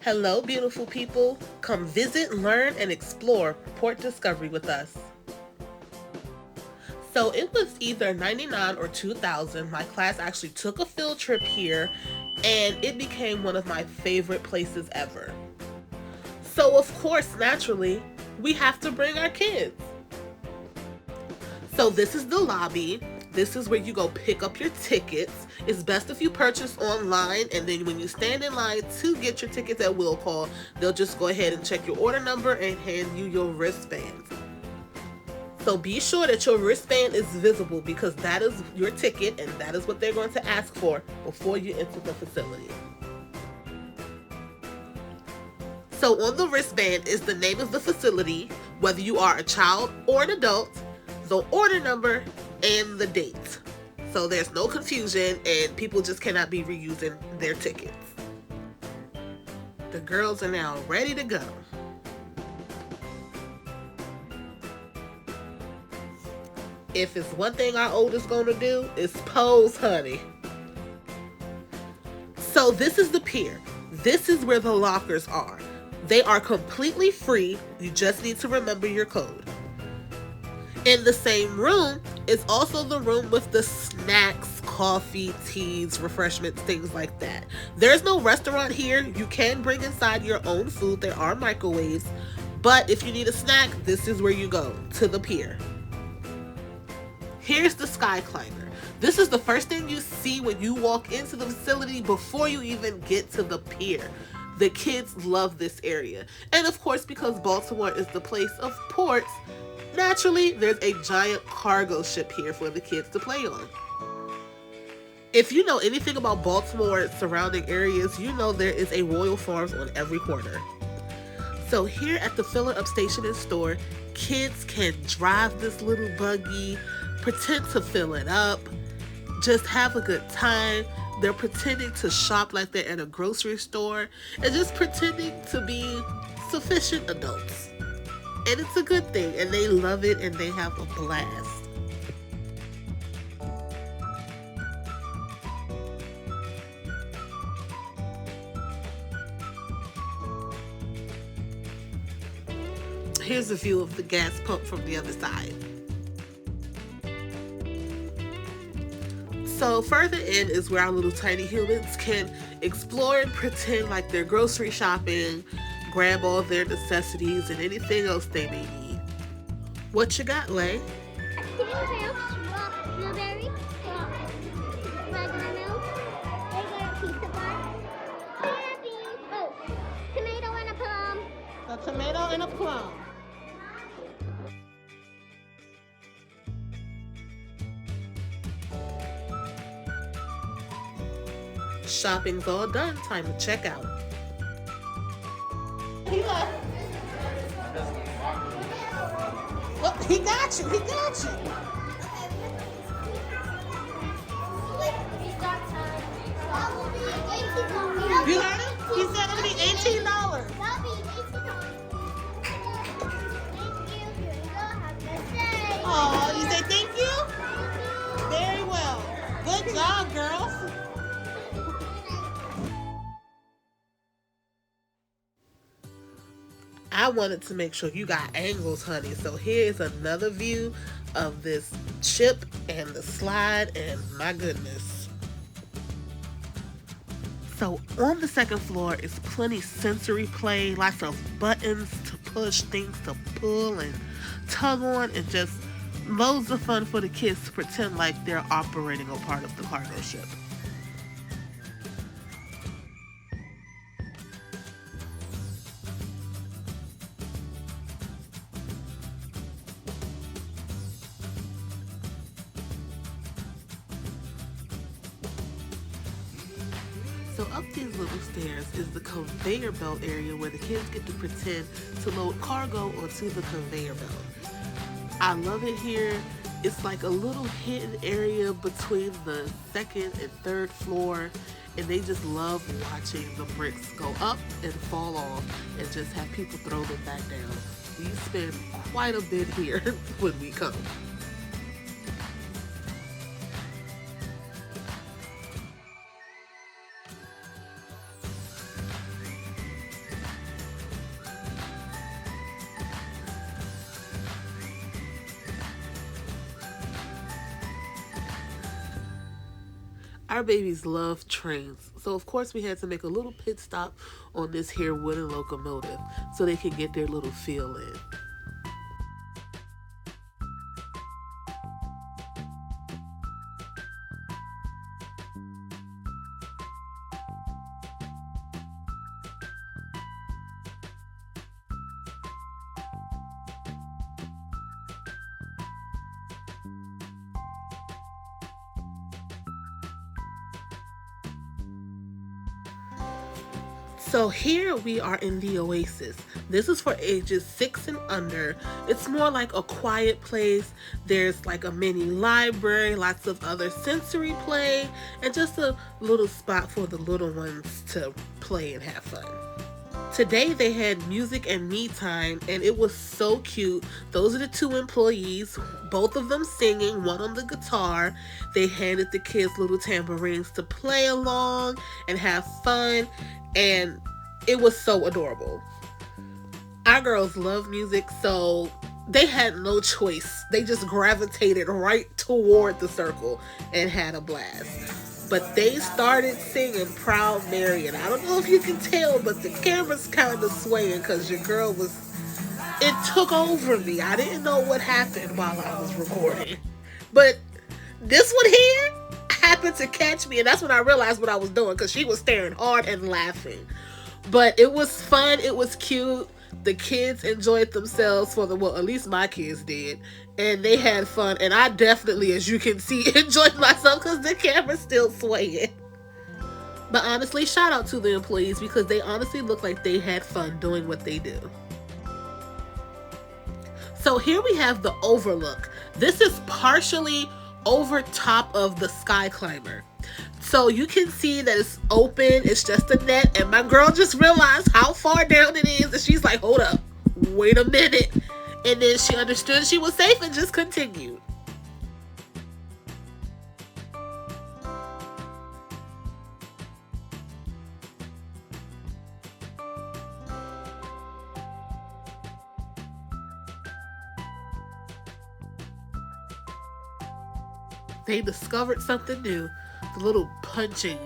Hello, beautiful people. Come visit, learn, and explore Port Discovery with us. So it was either 99 or 2000. My class actually took a field trip here, and it became one of my favorite places ever. So, of course, naturally, we have to bring our kids. So this is the lobby. This is where you go pick up your tickets. It's best if you purchase online, and then when you stand in line to get your tickets at will call, they'll just go ahead and check your order number and hand you your wristband. So be sure that your wristband is visible because that is your ticket and that is what they're going to ask for before you enter the facility. So on the wristband is the name of the facility, whether you are a child or an adult, the order number, and the date. So there's no confusion and people just cannot be reusing their tickets. The girls are now ready to go. If it's one thing our oldest gonna do, it's pose, honey. So this is the pier. This is where the lockers are. They are completely free. You just need to remember your code. In the same room is also the room with the snacks, coffee, teas, refreshments, things like that. There's no restaurant here. You can bring inside your own food. There are microwaves. But if you need a snack, this is where you go, to the pier. Here's the sky climber. This is the first thing you see when you walk into the facility before you even get to the pier. The kids love this area. And of course, because Baltimore is the place of ports, naturally, there's a giant cargo ship here for the kids to play on. If you know anything about Baltimore and surrounding areas, you know there is a Royal Farms on every corner. So here at the Fill It Up Station and Store, kids can drive this little buggy, pretend to fill it up, just have a good time. They're pretending to shop like they're in a grocery store and just pretending to be sufficient adults. And it's a good thing, and they love it and they have a blast. Here's a view of the gas pump from the other side. So further in is where our little tiny humans can explore and pretend like they're grocery shopping, grab all their necessities and anything else they may need. What you got, Lay? Can you have blueberry, regular milk, regular pizza bun, oh, tomato and a plum. A tomato and a plum. Shopping's all done. Time to check out. He left. Well, he got you. He got you. You heard him? He said it'll be $18. Oh, you say thank you? Very well. Good job, girls. I wanted to make sure you got angles, honey. So here's another view of this chip and the slide, and my goodness. So on the second floor is plenty sensory play, lots of buttons to push, things to pull and tug on, and just loads of fun for the kids to pretend like they're operating a part of the cargo ship. So up these little stairs is the conveyor belt area where the kids get to pretend to load cargo onto the conveyor belt. I love it here. It's like a little hidden area between the second and third floor, and they just love watching the bricks go up and fall off and just have people throw them back down. We spend quite a bit here when we come. Our babies love trains, so of course we had to make a little pit stop on this here wooden locomotive so they could get their little feel in. So here we are in the Oasis. This is for ages 6 and under. It's more like a quiet place. There's like a mini library, lots of other sensory play, and just a little spot for the little ones to play and have fun. Today they had music and me time, and it was so cute. Those are the two employees, both of them singing, one on the guitar. They handed the kids little tambourines to play along and have fun, and it was so adorable. Our girls love music, so they had no choice. They just gravitated right toward the circle and had a blast. But they started singing Proud Mary, and I don't know if you can tell, but the camera's kind of swaying because your girl was. It took over me. I didn't know what happened while I was recording. But this one here happened to catch me, and that's when I realized what I was doing because she was staring hard and laughing. But it was fun, it was cute. The kids enjoyed themselves well, at least my kids did. And they had fun. And I definitely, as you can see, enjoyed myself because the camera's still swaying. But honestly, shout out to the employees because they honestly look like they had fun doing what they do. So here we have the overlook. This is partially over top of the sky climber. So you can see that it's open, it's just a net, and my girl just realized how far down it is, and she's like, hold up, wait a minute. And then she understood she was safe and just continued. They discovered something new, the little punching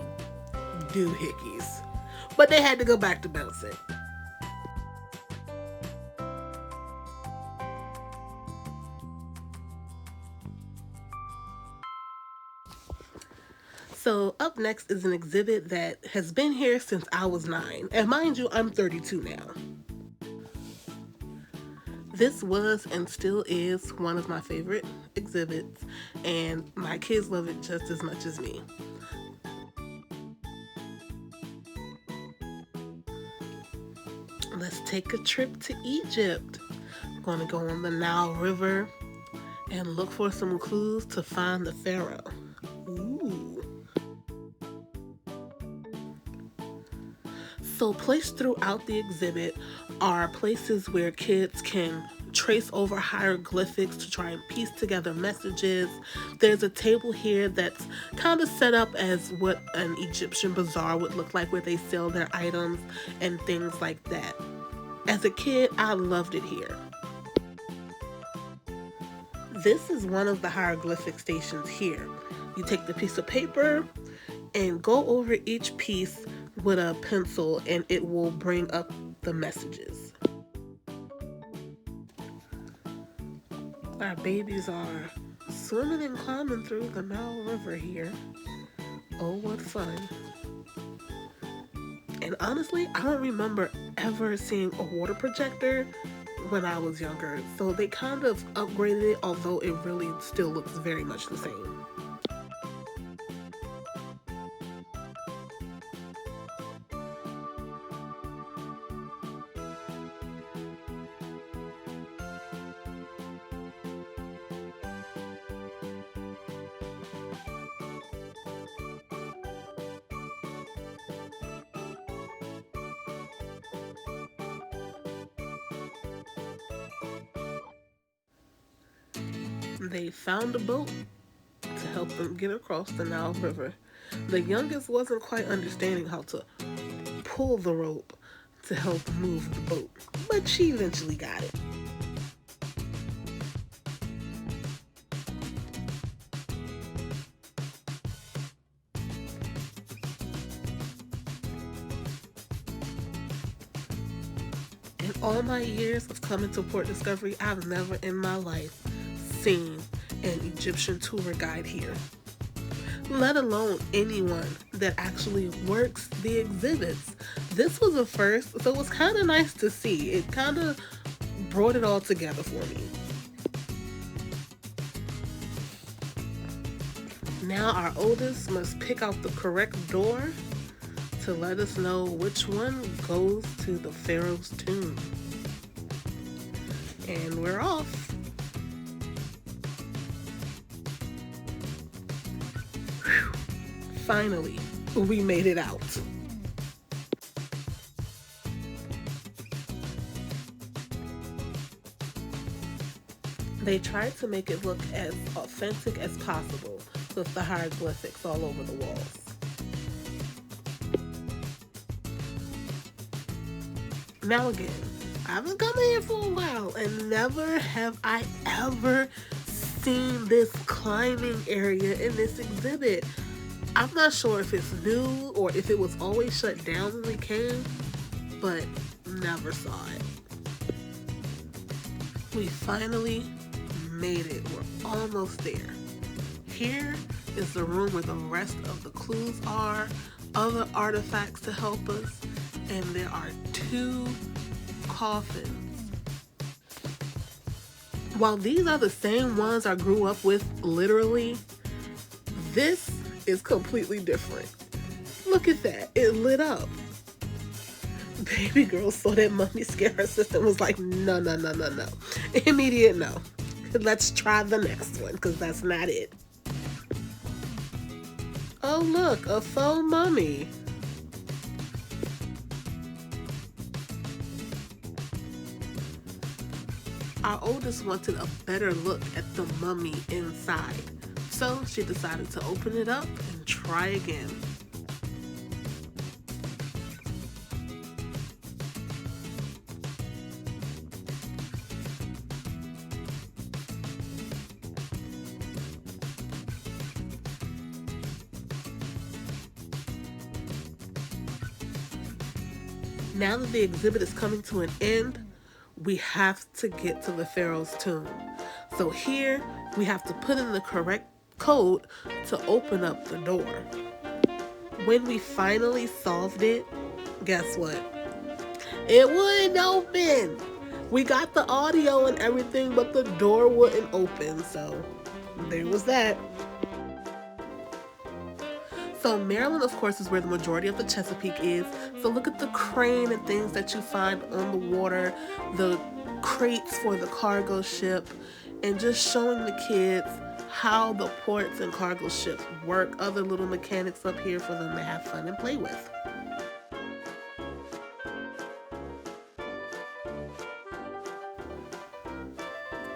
doohickeys. But they had to go back to bouncing. So up next is an exhibit that has been here since I was 9. And mind you, I'm 32 now. This was and still is one of my favorite exhibits, and my kids love it just as much as me. Let's take a trip to Egypt. I'm going to go on the Nile River and look for some clues to find the pharaoh. Ooh. So placed throughout the exhibit are places where kids can trace over hieroglyphics to try and piece together messages. There's a table here that's kind of set up as what an Egyptian bazaar would look like, where they sell their items and things like that. As a kid, I loved it here. This is one of the hieroglyphic stations here. You take the piece of paper and go over each piece with a pencil, and it will bring up the messages. Our babies are swimming and climbing through the Nile River here. Oh, what fun. And honestly, I don't remember ever seeing a water projector when I was younger. So they kind of upgraded it, although it really still looks very much the same. They found a boat to help them get across the Nile River. The youngest wasn't quite understanding how to pull the rope to help move the boat, but she eventually got it. All my years of coming to Port Discovery, I've never in my life seen an Egyptian tour guide here, let alone anyone that actually works the exhibits. This was a first, so it was kind of nice to see. It kind of brought it all together for me. Now our oldest must pick out the correct door to let us know which one goes to the Pharaoh's tomb. And we're off. Whew. Finally, we made it out. They tried to make it look as authentic as possible with the hieroglyphics all over the walls. Now again, I've been coming here for a while and never have I ever seen this climbing area in this exhibit. I'm not sure if it's new or if it was always shut down when we came, but never saw it. We finally made it. We're almost there. Here is the room where the rest of the clues are, other artifacts to help us, and there are 2 coffins. While these are the same ones I grew up with, literally, this is completely different. Look at that. It lit up. Baby girl saw that mummy scare her sister and was like, no. Immediate no. Let's try the next one, because that's not it. Oh look, a faux mummy. Our oldest wanted a better look at the mummy inside, so she decided to open it up and try again. Now that the exhibit is coming to an end, we have to get to the Pharaoh's tomb. So here, we have to put in the correct code to open up the door. When we finally solved it, guess what? It wouldn't open. We got the audio and everything, but the door wouldn't open, so there was that. So Maryland, of course, is where the majority of the Chesapeake is. So look at the crane and things that you find on the water, the crates for the cargo ship, and just showing the kids how the ports and cargo ships work, other little mechanics up here for them to have fun and play with.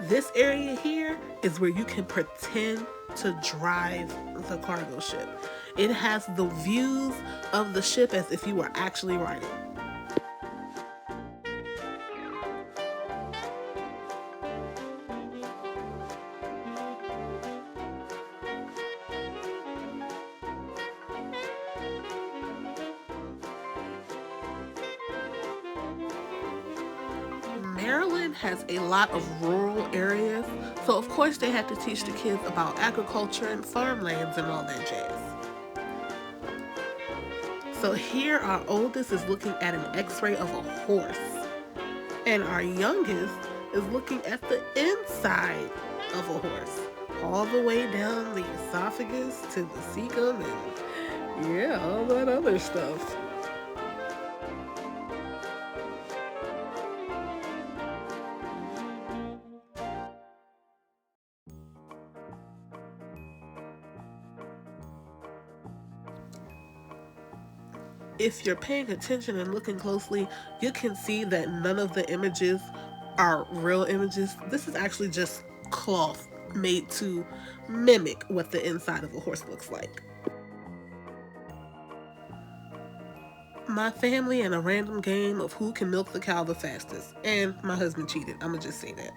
This area here is where you can pretend to drive the cargo ship. It has the views of the ship as if you were actually riding. Maryland has a lot of rural areas, so of course they had to teach the kids about agriculture and farmlands and all that jazz. So here our oldest is looking at an x-ray of a horse, and our youngest is looking at the inside of a horse, all the way down the esophagus to the cecum and yeah, all that other stuff. If you're paying attention and looking closely, you can see that none of the images are real images. This is actually just cloth made to mimic what the inside of a horse looks like. My family and a random game of who can milk the cow the fastest. And my husband cheated. I'ma just say that.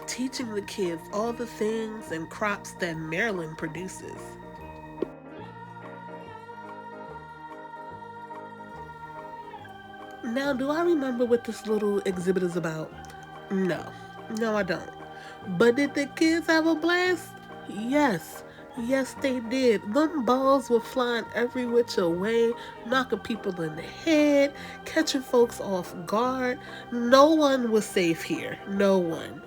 teaching the kids all the things and crops that Maryland produces. Now, do I remember what this little exhibit is about? No, no, I don't. But did the kids have a blast? Yes, yes, they did. Them balls were flying every which way, knocking people in the head, catching folks off guard. No one was safe here. No one.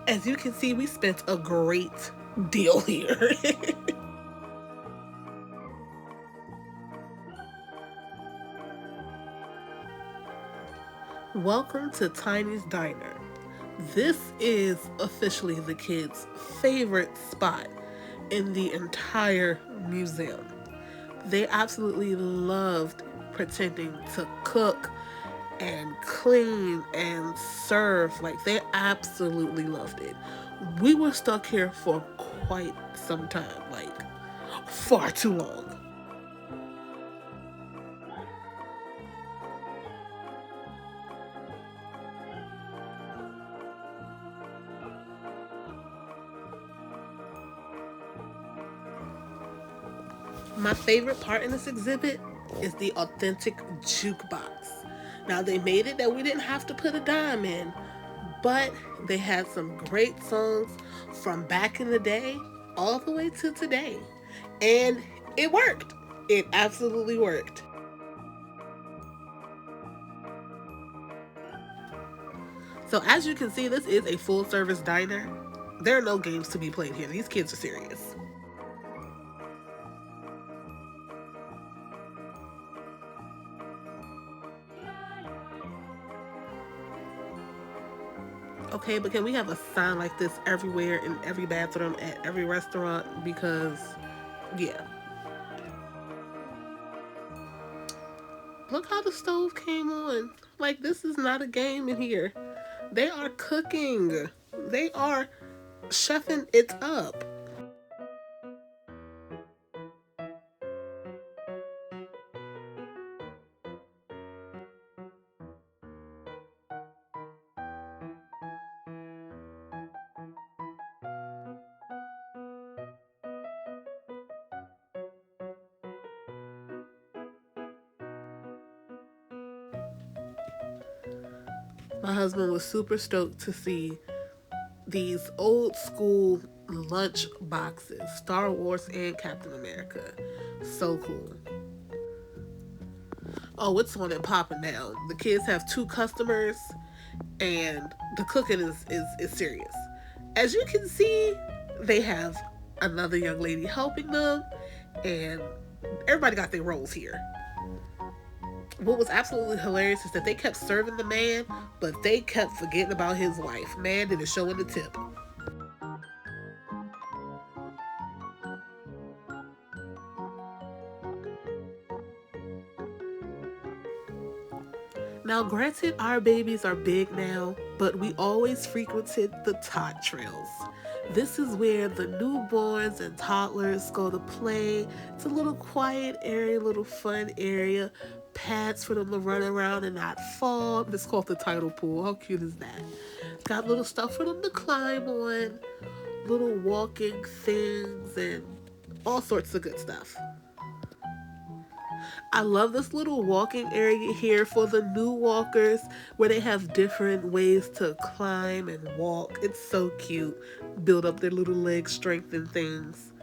As you can see, we spent a great deal here. Welcome to Tiny's Diner. This is officially the kids' favorite spot in the entire museum. They absolutely loved pretending to cook and clean and serve. Like, they absolutely loved it. We were stuck here for quite some time, like far too long. My favorite part in this exhibit is the authentic jukebox. Now, they made it that we didn't have to put a dime in, but they had some great songs from back in the day all the way to today. And it worked. It absolutely worked. So, as you can see, this is a full service diner. There are no games to be played here. These kids are serious. Okay, but can we have a sign like this everywhere in every bathroom at every restaurant? Because, yeah. Look how the stove came on. Like, this is not a game in here. They are cooking, they are chefing it up. My husband was super stoked to see these old school lunch boxes, Star Wars and Captain America. So cool. Oh, it's on and popping now. The kids have two customers, and the cooking is serious. As you can see, they have another young lady helping them, and everybody got their roles here. What was absolutely hilarious is that they kept serving the man, but they kept forgetting about his wife. Man didn't show in the tip. Now, granted, our babies are big now, but we always frequented the tot trails. This is where the newborns and toddlers go to play. It's a little quiet area, little fun area, pads for them to run around and not fall. It's called the tidal pool. How cute is that? Got little stuff for them to climb on, little walking things, and all sorts of good stuff. I love this little walking area here for the new walkers where they have different ways to climb and walk. It's so cute. Build up their little leg strength and things.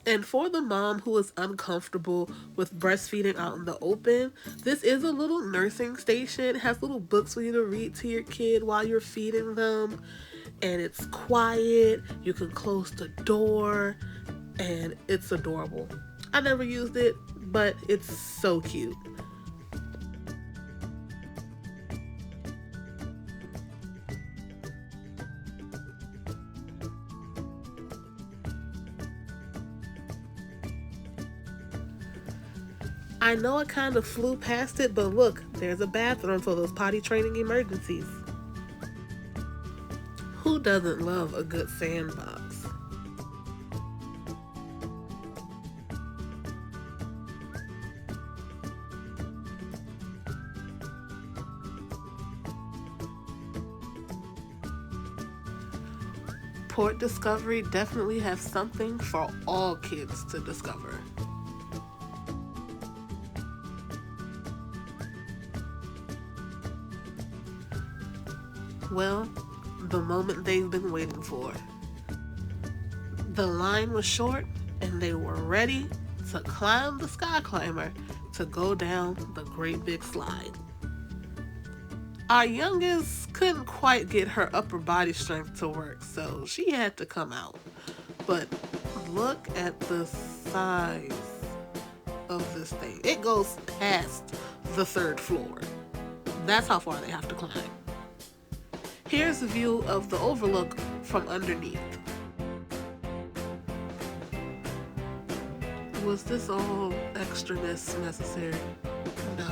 And for the mom who is uncomfortable with breastfeeding out in the open, this is a little nursing station. It has little books for you to read to your kid while you're feeding them. And it's quiet. You can close the door. And it's adorable. I never used it, but it's so cute. I know I kind of flew past it, but look, there's a bathroom for those potty training emergencies. Who doesn't love a good sandbox? Port Discovery definitely has something for all kids to discover. Well, the moment they've been waiting for. The line was short and they were ready to climb the sky climber to go down the great big slide. Our youngest couldn't quite get her upper body strength to work, so she had to come out. But look at the size of this thing. It goes past the third floor. That's how far they have to climb. Here's a view of the overlook from underneath. Was this all extraness necessary? No.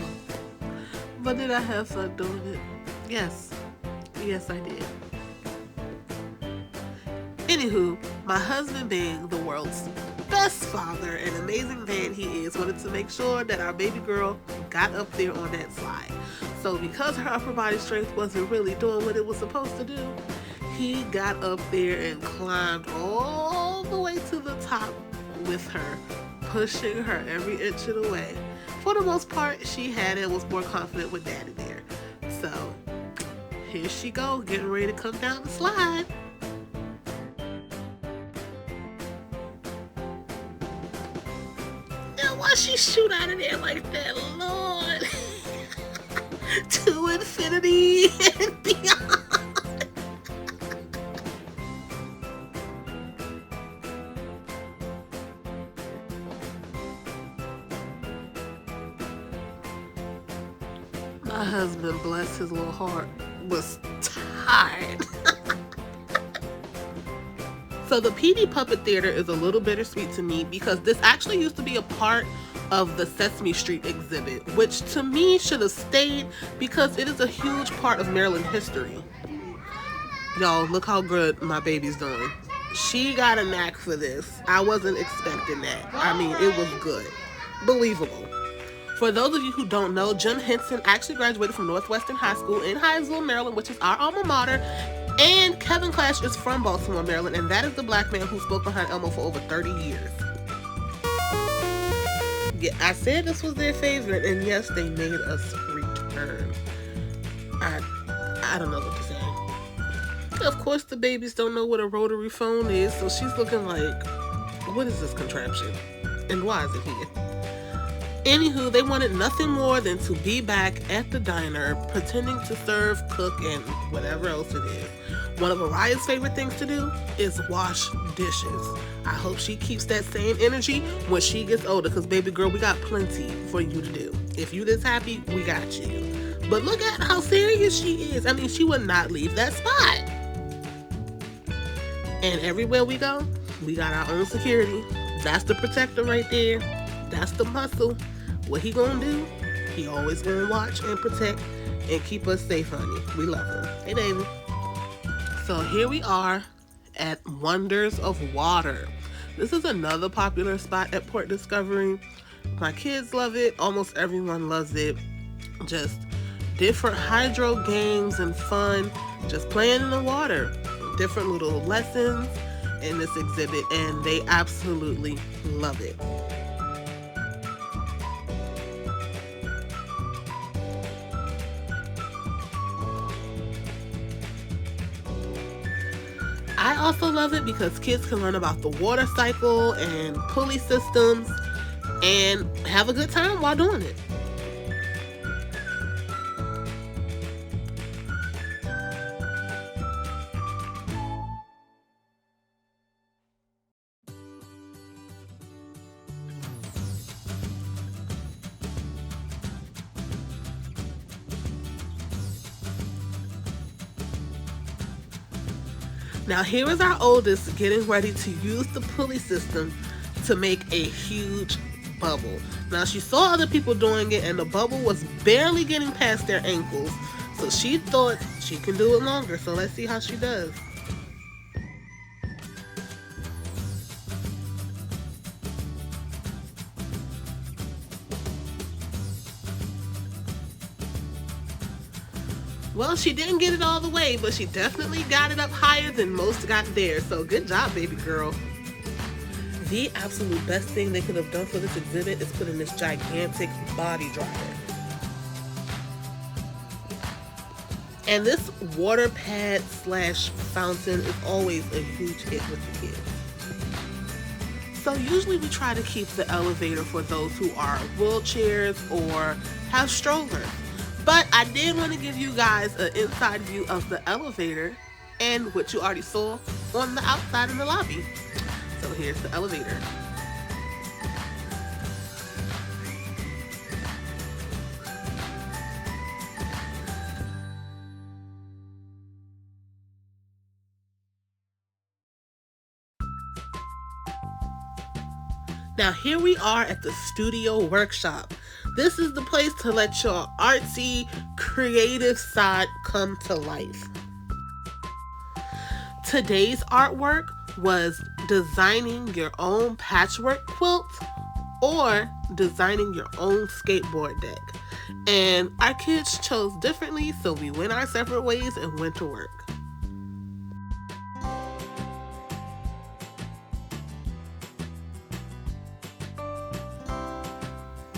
But did I have fun doing it? Yes. Yes, I did. Anywho, my husband, being the world's best father and amazing man he is, wanted to make sure that our baby girl got up there on that slide. So because her upper body strength wasn't really doing what it was supposed to do, he got up there and climbed all the way to the top with her, pushing her every inch of the way. For the most part, she had it, was more confident with daddy there. So here she go, getting ready to come down the slide. Now why she shoot out of there like that, Lord? To infinity and beyond. My husband, bless his little heart, was tired. So the PD Puppet Theater is a little bittersweet to me because this actually used to be a part of the Sesame Street exhibit, which to me should have stayed because it is a huge part of Maryland history. Y'all, look how good my baby's doing. She got a knack for this. I wasn't expecting that. I mean, it was good. Believable. For those of you who don't know, Jim Henson actually graduated from Northwestern High School in Hyattsville, Maryland, which is our alma mater. And Kevin Clash is from Baltimore, Maryland, and that is the black man who spoke behind Elmo for over 30 years. Yeah, I said this was their favorite, and yes, they made us return. I don't know what to say. Of course, the babies don't know what a rotary phone is, so she's looking like, what is this contraption? And why is it here? Anywho, they wanted nothing more than to be back at the diner, pretending to serve, cook, and whatever else it is. One of Mariah's favorite things to do is wash dishes. I hope she keeps that same energy when she gets older, because baby girl, we got plenty for you to do. If you this happy, we got you. But look at how serious she is. I mean, she would not leave that spot. And everywhere we go, we got our own security. That's the protector right there. That's the muscle. What he gonna do? He always gonna watch and protect and keep us safe, honey. We love him. Hey, baby. So here we are at Wonders of Water. This is another popular spot at Port Discovery. My kids love it. Almost everyone loves it. Just different hydro games and fun. Just playing in the water. Different little lessons in this exhibit, and they absolutely love it. I also love it because kids can learn about the water cycle and pulley systems and have a good time while doing it. Now here is our oldest getting ready to use the pulley system to make a huge bubble. Now she saw other people doing it and the bubble was barely getting past their ankles. So she thought she can do it longer. So let's see how she does. Well, she didn't get it all the way, but she definitely got it up higher than most got there. So good job, baby girl. The absolute best thing they could have done for this exhibit is put in this gigantic body dryer. And this water pad slash fountain is always a huge hit with the kids. So usually we try to keep the elevator for those who are wheelchairs or have strollers. But I did want to give you guys an inside view of the elevator and what you already saw on the outside in the lobby. So here's the elevator. Now here we are at the studio workshop. This is the place to let your artsy, creative side come to life. Today's artwork was designing your own patchwork quilt or designing your own skateboard deck. And our kids chose differently, so we went our separate ways and went to work.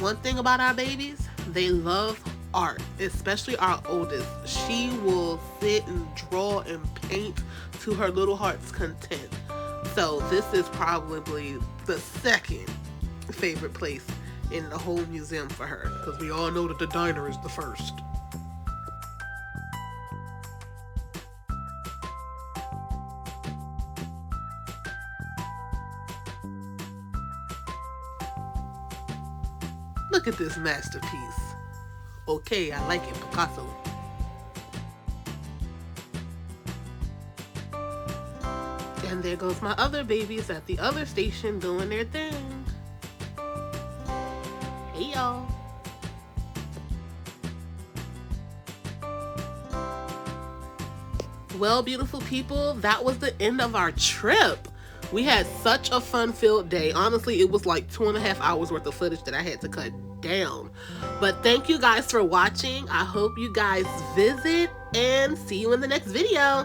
One thing about our babies, they love art, especially our oldest. She will sit and draw and paint to her little heart's content. So this is probably the second favorite place in the whole museum for her, because we all know that the diner is the first. Look at this masterpiece. Okay, I like it, Picasso. And there goes my other babies at the other station doing their thing. Hey, y'all. Well, beautiful people, that was the end of our trip. We had such a fun-filled day. Honestly, it was like 2.5 hours worth of footage that I had to cut down. But thank you guys for watching. I hope you guys visit and see you in the next video.